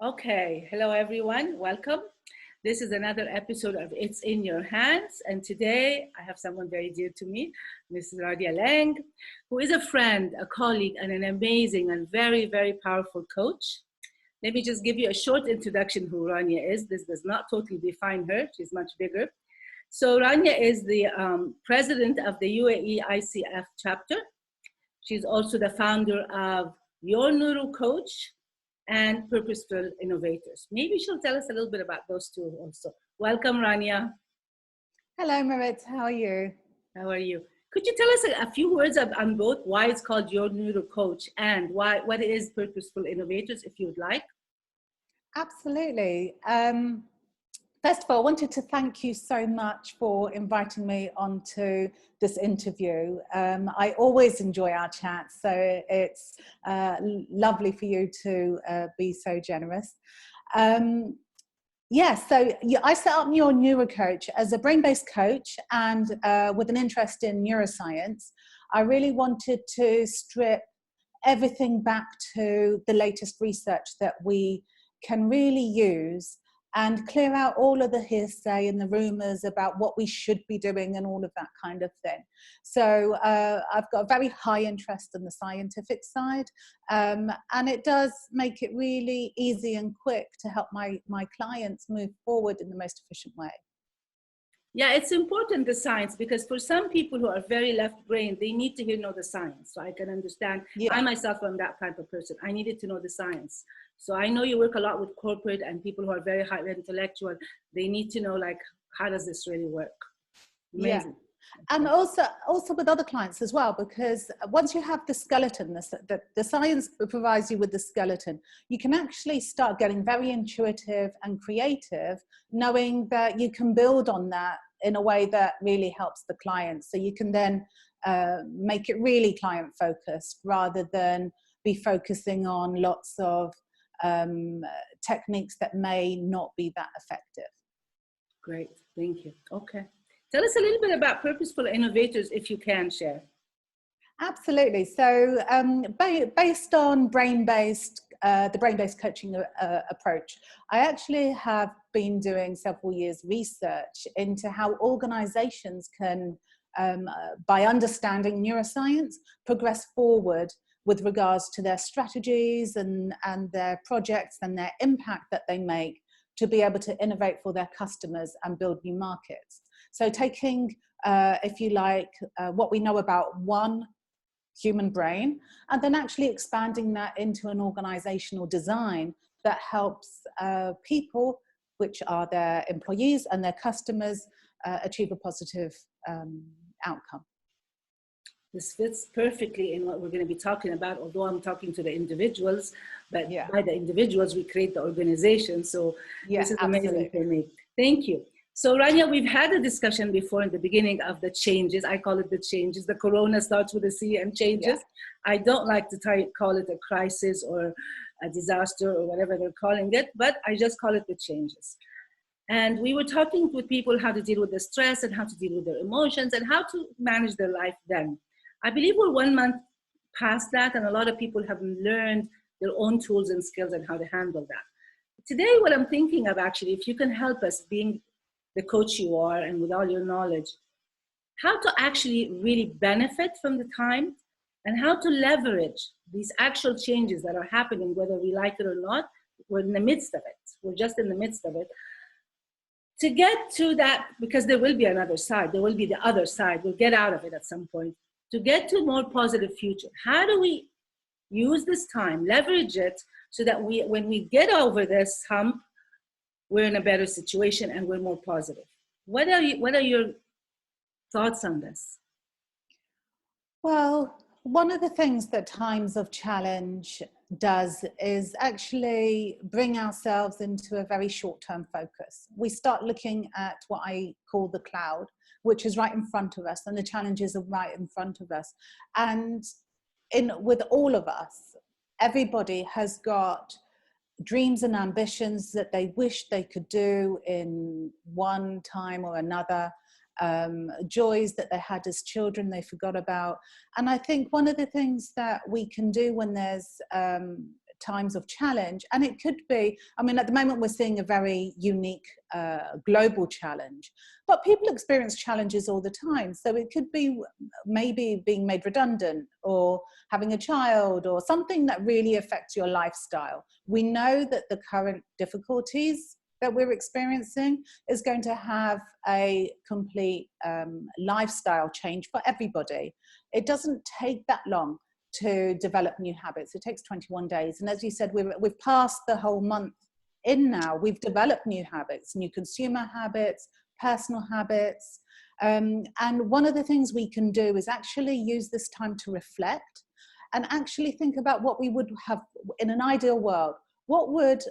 Okay, hello everyone, welcome. This is another episode of It's in Your Hands, and today I have someone very dear to me, Mrs. Rania Laing, who is a friend, a colleague, and an amazing and very, very powerful coach. Let me just give you a short introduction who Rania is. This does not totally define her, she's much bigger. So Rania is the president of the UAE ICF chapter. She's also the founder of Your Neuro Coach and Purposeful Innovators. Maybe she'll tell us a little bit about those two also. Welcome, Rania. Hello, Myrette. How are you? How are you? Could you tell us a few words on both, why it's called Your Neuro Coach and what is Purposeful Innovators, if you would like? Absolutely. First of all, I wanted to thank you so much for inviting me onto this interview. I always enjoy our chat, so it's lovely for you to be so generous. I set up Your Neuro Coach as a brain-based coach and with an interest in neuroscience. I really wanted to strip everything back to the latest research that we can really use and clear out all of the hearsay and the rumors about what we should be doing and all of that kind of thing. So I've got a very high interest in the scientific side, and it does make it really easy and quick to help my clients move forward in the most efficient way. Yeah, it's important, the science, because for some people who are very left-brained, they need to know the science. So I can understand. Yeah. I myself am that type of person. I needed to know the science. So I know you work a lot with corporate and people who are very highly intellectual. They need to know, like, how does this really work? Amazing. Yeah. And also with other clients as well, because once you have the skeleton, the science provides you with the skeleton, you can actually start getting very intuitive and creative, knowing that you can build on that in a way that really helps the client. So you can then make it really client focused rather than be focusing on lots of techniques that may not be that effective. Great, thank you. Okay. Tell us a little bit about Purposeful Innovators, if you can share. Absolutely. So based on brain-based, the brain-based coaching approach, I actually have been doing several years research into how organizations can, by understanding neuroscience, progress forward with regards to their strategies and their projects and their impact that they make to be able to innovate for their customers and build new markets. So taking, if you like, what we know about one human brain, and then actually expanding that into an organizational design that helps people, which are their employees and their customers, achieve a positive outcome. This fits perfectly in what we're going to be talking about, although I'm talking to the individuals, but yeah, by the individuals, we create the organization. So yeah, this is amazing for me. Thank you. So Rania, we've had a discussion before in the beginning of the changes. I call it the changes. The corona starts with a C and changes. Yeah. I don't like to call it a crisis or a disaster or whatever they're calling it, but I just call it the changes. And we were talking with people how to deal with the stress and how to deal with their emotions and how to manage their life then. I believe we're 1 month past that, and a lot of people have learned their own tools and skills and how to handle that. Today, what I'm thinking of actually, if you can help us, being the coach you are and with all your knowledge, how to actually really benefit from the time and how to leverage these actual changes that are happening, whether we like it or not. We're in the midst of it. We're just in the midst of it. To get to that, because there will be another side, there will be the other side, we'll get out of it at some point. To get to a more positive future, how do we use this time, leverage it, so that when we get over this hump, we're in a better situation and we're more positive? What are your thoughts on this? Well, one of the things that times of challenge does is actually bring ourselves into a very short-term focus. We start looking at what I call the cloud, which is right in front of us, and the challenges are right in front of us. And with all of us, everybody has got dreams and ambitions that they wish they could do in one time or another, joys that they had as children they forgot about. And I think one of the things that we can do when there's times of challenge. And it could be, I mean, at the moment we're seeing a very unique global challenge, but people experience challenges all the time. So it could be maybe being made redundant, or having a child, or something that really affects your lifestyle. We know that the current difficulties that we're experiencing is going to have a complete lifestyle change for everybody. It doesn't take that long to develop new habits. It takes 21 days. And as you said, we've passed the whole month in now. We've developed new habits, new consumer habits, personal habits. And one of the things we can do is actually use this time to reflect and actually think about what we would have in an ideal world. What would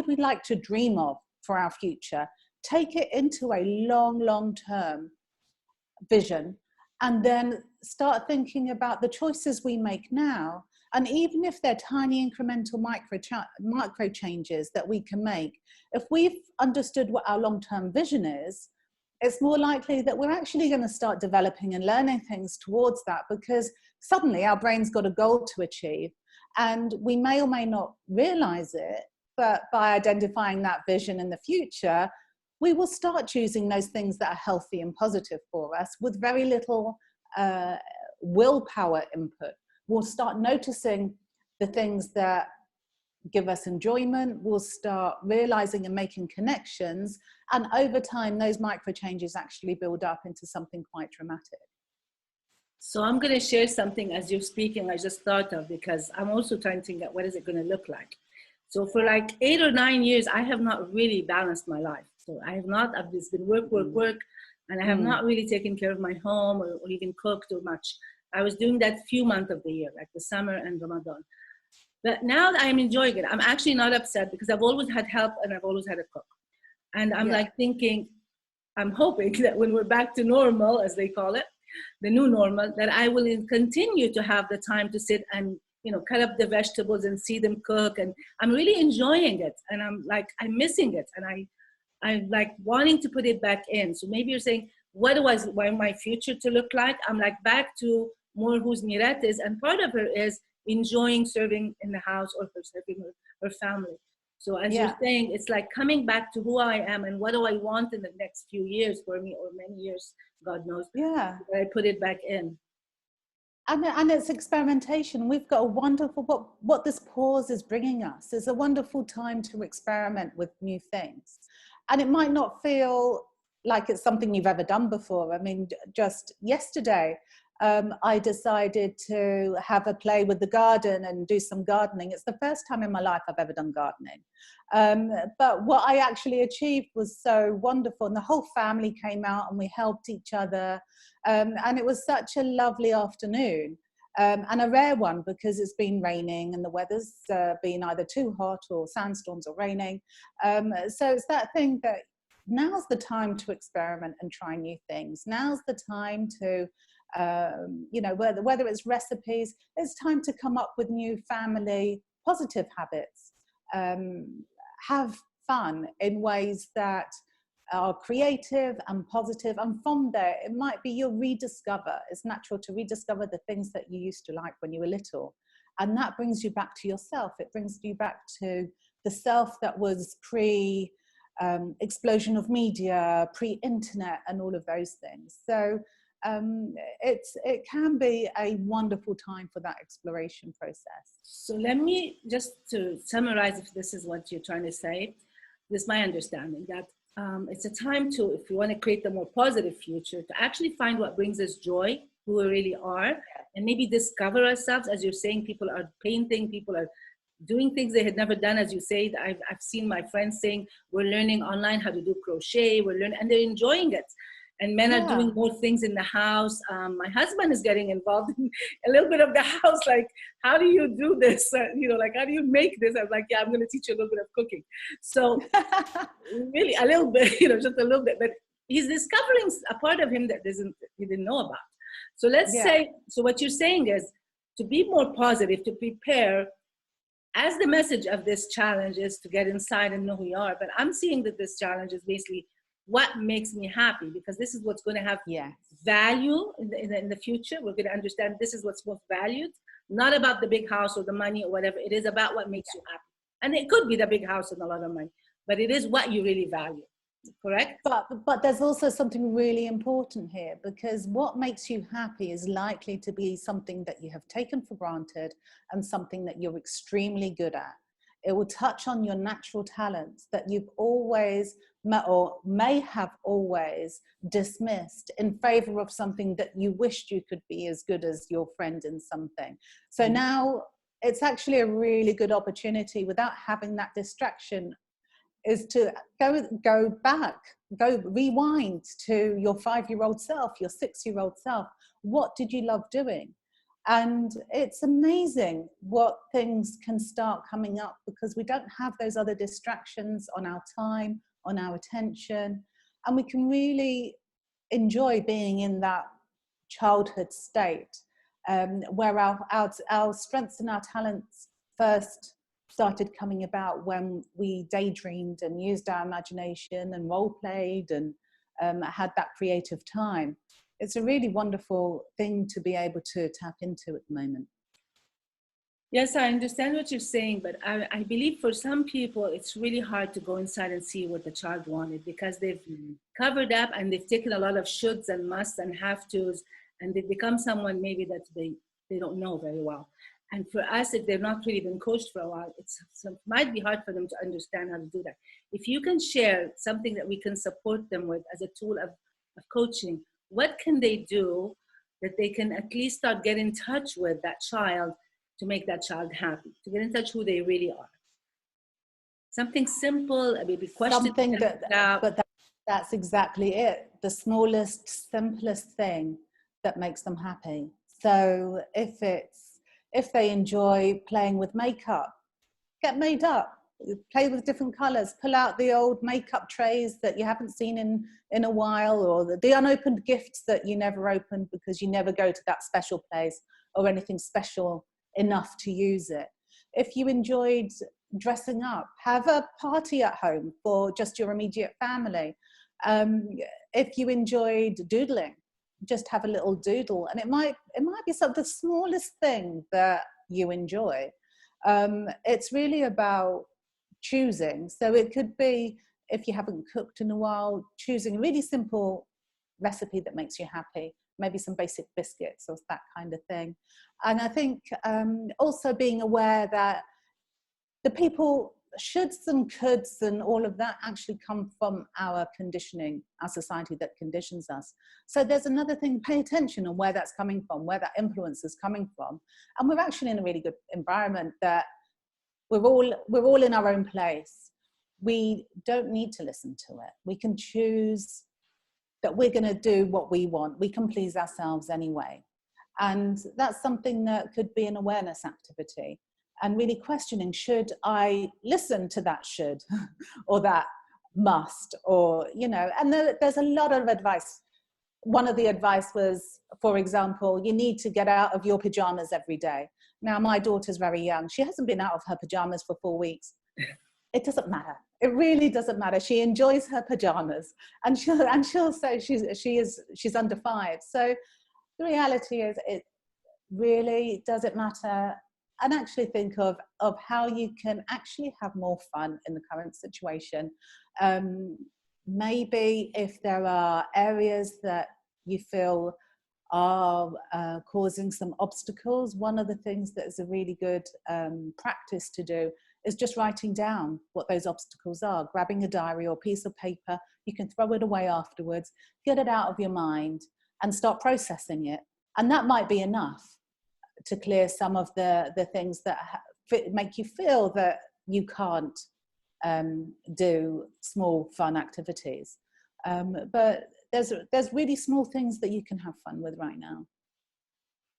we like to dream of for our future? Take it into a long-term vision, and then start thinking about the choices we make now. And even if they're tiny incremental micro changes that we can make, if we've understood what our long-term vision is, it's more likely that we're actually going to start developing and learning things towards that, because suddenly our brain's got a goal to achieve. And we may or may not realize it, but by identifying that vision in the future, we will start choosing those things that are healthy and positive for us with very little willpower input. We'll start noticing the things that give us enjoyment. We'll start realizing and making connections. And over time, those micro changes actually build up into something quite dramatic. So I'm going to share something as you're speaking, I just thought of, because I'm also trying to think of what is it going to look like. So for like 8 or 9 years, I have not really balanced my life. So I've just been work, and I have not really taken care of my home or even cooked or much. I was doing that few months of the year, like the summer and Ramadan. But now that I'm enjoying it, I'm actually not upset, because I've always had help and I've always had a cook. And I'm like thinking, I'm hoping that when we're back to normal, as they call it, the new normal, that I will continue to have the time to sit and, you know, cut up the vegetables and see them cook. And I'm really enjoying it. And I'm missing it. And I'm like wanting to put it back in. So maybe you're saying, what my future to look like? I'm like back to more who's Myrette is. And part of her is enjoying serving in the house or for serving her family. So as you're saying, it's like coming back to who I am and what do I want in the next few years for me, or many years, God knows. Yeah. I put it back in. And it's experimentation. We've got a wonderful, what this pause is bringing us is a wonderful time to experiment with new things. And it might not feel like it's something you've ever done before. I mean, just yesterday, I decided to have a play with the garden and do some gardening. It's the first time in my life I've ever done gardening. But what I actually achieved was so wonderful. And the whole family came out and we helped each other. And it was such a lovely afternoon. And a rare one, because it's been raining and the weather's been either too hot or sandstorms or raining. So it's that thing that now's the time to experiment and try new things. Now's the time to you know, whether it's recipes, it's time to come up with new family positive habits. Have fun in ways that are creative and positive, and from there it might be you'll rediscover. It's natural to rediscover the things that you used to like when you were little, and that brings you back to yourself. It brings you back to the self that was pre explosion of media, pre-internet, and all of those things. So it can be a wonderful time for that exploration process. So let me just to summarize, if this is what you're trying to say, this is my understanding, that it's a time to, if you want to create a more positive future, to actually find what brings us joy, who we really are, and maybe discover ourselves. As you're saying, people are painting, people are doing things they had never done. As you say, I've seen my friends saying, we're learning online how to do crochet, we're learning, and they're enjoying it. And men are doing more things in the house. My husband is getting involved in a little bit of the house. Like, how do you do this? You know, like, how do you make this? I'm like, yeah, I'm going to teach you a little bit of cooking. So really a little bit, you know, just a little bit. But he's discovering a part of him that he didn't know about. So let's say, so what you're saying is to be more positive, to prepare, as the message of this challenge is to get inside and know who you are. But I'm seeing that this challenge is basically what makes me happy, because this is what's going to have value in the future. We're going to understand this is what's most valued. not about the big house or the money or whatever. It is about what makes you happy. And it could be the big house and a lot of money, but it is what you really value. Correct? But there's also something really important here, because what makes you happy is likely to be something that you have taken for granted and something that you're extremely good at. It will touch on your natural talents that you've always or may have always dismissed in favor of something that you wished you could be as good as your friend in something. So now it's actually a really good opportunity, without having that distraction, is to go back, rewind to your 5-year-old self, your 6-year-old self. What did you love doing? And it's amazing what things can start coming up, because we don't have those other distractions on our time, on our attention, and we can really enjoy being in that childhood state, where our strengths and our talents first started coming about when we daydreamed and used our imagination and role played and had that creative time. It's a really wonderful thing to be able to tap into at the moment. Yes, I understand what you're saying, but I believe for some people, it's really hard to go inside and see what the child wanted, because they've covered up and they've taken a lot of shoulds and musts and have tos, and they've become someone maybe that they don't know very well. And for us, if they've not really been coached for a while, it might be hard for them to understand how to do that. If you can share something that we can support them with as a tool of coaching, what can they do that they can at least start get in touch with that child to make that child happy, to get in touch who they really are? Something simple, maybe question. That's exactly it. The smallest, simplest thing that makes them happy. So if they enjoy playing with makeup, get made up, play with different colors, pull out the old makeup trays that you haven't seen in a while, or the unopened gifts that you never opened because you never go to that special place or anything special enough to use it. If you enjoyed dressing up, have a party at home for just your immediate family. If you enjoyed doodling, just have a little doodle, and it might be the smallest thing that you enjoy. It's really about choosing. So it could be, if you haven't cooked in a while, choosing a really simple recipe that makes you happy, maybe some basic biscuits or that kind of thing. And I think also being aware that the people shoulds and coulds and all of that actually come from our conditioning, our society that conditions us. So there's another thing, pay attention on where that's coming from, where that influence is coming from. And we're actually in a really good environment that we're all in our own place. We don't need to listen to it. We can choose that we're going to do what we want. We can please ourselves anyway. And that's something that could be an awareness activity. And really questioning, should I listen to that should or that must, or, and there's a lot of advice. One of the advice was, for example, you need to get out of your pajamas every day. Now, my daughter's very young. She hasn't been out of her pajamas for 4 weeks. It doesn't matter. It really doesn't matter. She enjoys her pajamas, and she'll say she's under 5. So the reality is, it really doesn't matter. And actually think of how you can actually have more fun in the current situation. Maybe if there are areas that you feel are causing some obstacles, one of the things that is a really good practice to do is just writing down what those obstacles are, grabbing a diary or a piece of paper. You can throw it away afterwards, get it out of your mind and start processing it. And that might be enough to clear some of the things that make you feel that you can't do small fun activities. But there's really small things that you can have fun with right now.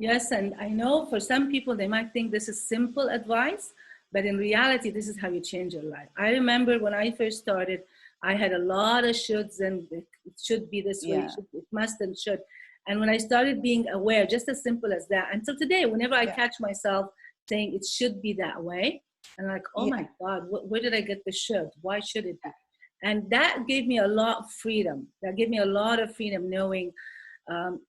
Yes, and I know for some people, they might think this is simple advice, but in reality, this is how you change your life. I remember when I first started, I had a lot of shoulds and it should be this way, it must and should. And when I started being aware, just as simple as that, until today, whenever I catch myself saying it should be that way, I'm like, oh my God, where did I get the should? Why should it be? And that gave me a lot of freedom. That gave me a lot of freedom knowing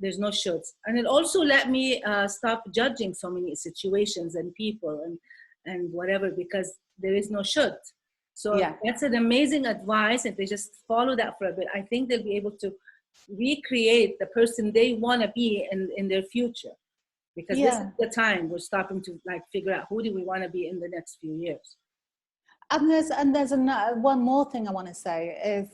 There's no shoulds. And it also let me stop judging so many situations and people and whatever, because there is no should. So that's an amazing advice. If they just follow that for a bit, I think they'll be able to recreate the person they want to be in their future. Because this is the time we're stopping to like figure out who do we want to be in the next few years. And there's one more thing I want to say is,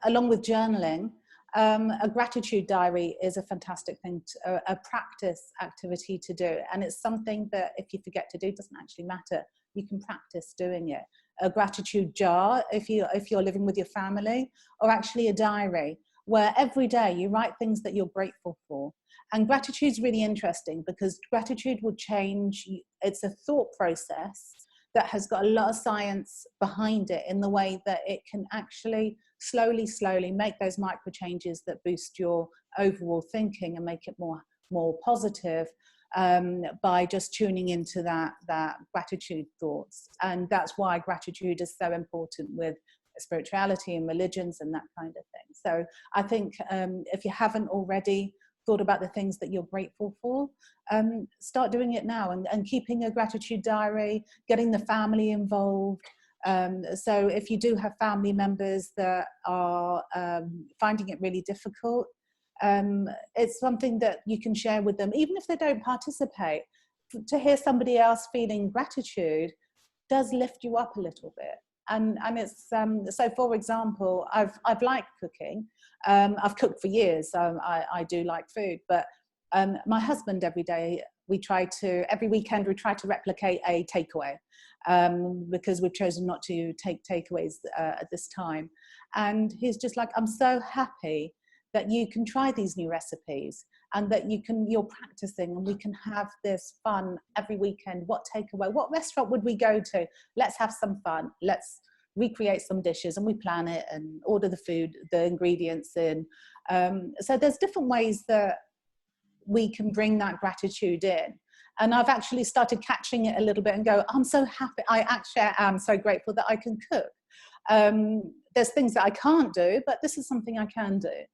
along with journaling, a gratitude diary is a fantastic thing, a practice activity to do. And it's something that if you forget to do, it doesn't actually matter. You can practice doing it. A gratitude jar, if you're living with your family, or actually a diary where every day you write things that you're grateful for. And gratitude is really interesting because gratitude will change. It's a thought process that has got a lot of science behind it, in the way that it can actually slowly make those micro changes that boost your overall thinking and make it more positive, by just tuning into that gratitude thoughts. And that's why gratitude is so important with spirituality and religions and that kind of thing. So I think if you haven't already thought about the things that you're grateful for, start doing it now, and keeping a gratitude diary, getting the family involved. So if you do have family members that are finding it really difficult, it's something that you can share with them, even if they don't participate. To hear somebody else feeling gratitude does lift you up a little bit. And it's so, for example, I've liked cooking. I've cooked for years, so I do like food. But my husband, every weekend we try to replicate a takeaway, because we've chosen not to take takeaways at this time. And he's just like, I'm so happy that you can try these new recipes, and that you're practicing, and we can have this fun every weekend. What takeaway? What restaurant would we go to? Let's have some fun. Let's recreate some dishes, and we plan it and order the food, the ingredients in. So there's different ways that we can bring that gratitude in. And I've actually started catching it a little bit and go, I'm so happy. I actually am so grateful that I can cook. There's things that I can't do, but this is something I can do.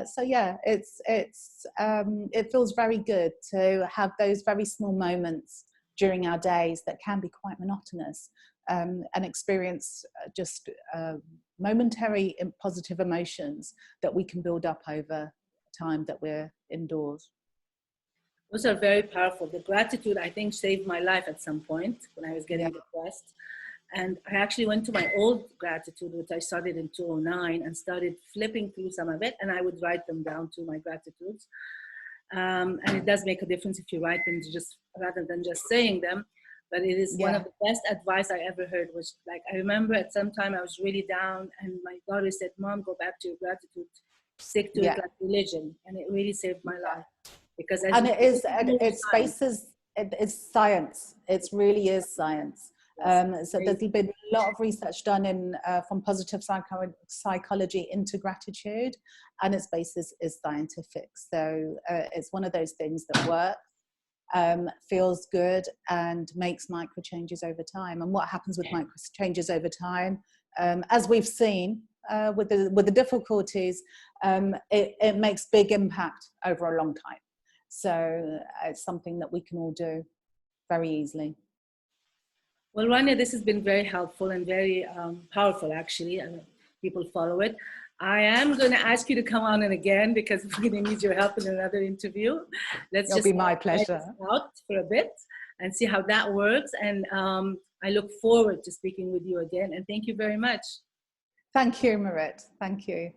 So yeah, it feels very good to have those very small moments during our days that can be quite monotonous, and experience just momentary positive emotions that we can build up over time that we're indoors. Those are very powerful. The gratitude, I think, saved my life at some point when I was getting depressed. And I actually went to my old gratitude, which I started in 2009, and started flipping through some of it, and I would write them down to my gratitudes. And it does make a difference if you write them just rather than just saying them. But it is one of the best advice I ever heard. Was like, I remember at some time I was really down, and my daughter said, "Mom, go back to your gratitude, stick to it like religion," and it really saved my life. Because it's science. It really is science. So there's been a lot of research done from positive psychology into gratitude, and its basis is scientific. So it's one of those things that works, feels good, and makes micro changes over time. And what happens with micro changes over time, as we've seen with the difficulties, it makes big impact over a long time. So it's something that we can all do very easily. Well, Rania, this has been very helpful and very powerful, actually, and people follow it. I am going to ask you to come on in again, because we're going to need your help in another interview. It'll be my pleasure. Out for a bit and see how that works. And I look forward to speaking with you again. And thank you very much. Thank you, Myrette. Thank you.